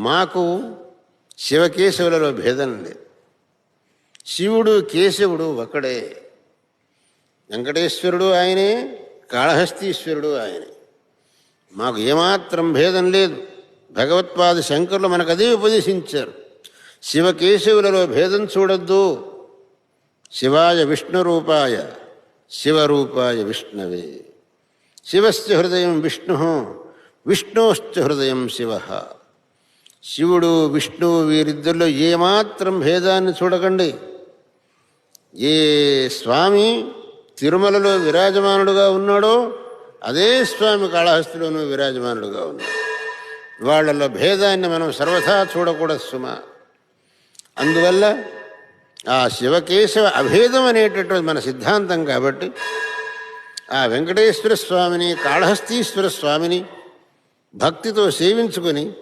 మాకు శివకేశవులలో భేదం లేదు. శివుడు కేశవుడు ఒకడే. వెంకటేశ్వరుడు ఆయనే, కాళహస్తీశ్వరుడు ఆయనే. మాకు ఏమాత్రం భేదం లేదు. భగవత్పాద శంకరులు మనకు అదే ఉపదేశించారు. శివకేశవులలో భేదం చూడొద్దు. శివాయ విష్ణురూపాయ శివరూపాయ విష్ణవే. శివశ్చ హృదయం విష్ణు, విష్ణోశ్చ హృదయం శివ. శివుడు విష్ణువు వీరిద్దరిలో ఏమాత్రం భేదాన్ని చూడకండి. ఏ స్వామి తిరుమలలో విరాజమానుడుగా ఉన్నాడో అదే స్వామి కాళహస్తిలోనూ విరాజమానుడుగా ఉన్నాడు. వాళ్ళలో భేదాన్ని మనం సర్వథా చూడకూడదు సుమ. అందువల్ల ఆ శివకేశవ అభేదం అనేటటువంటి మన సిద్ధాంతం కాబట్టి ఆ వెంకటేశ్వర స్వామిని, కాళహస్తీశ్వర స్వామిని భక్తితో సేవించుకొని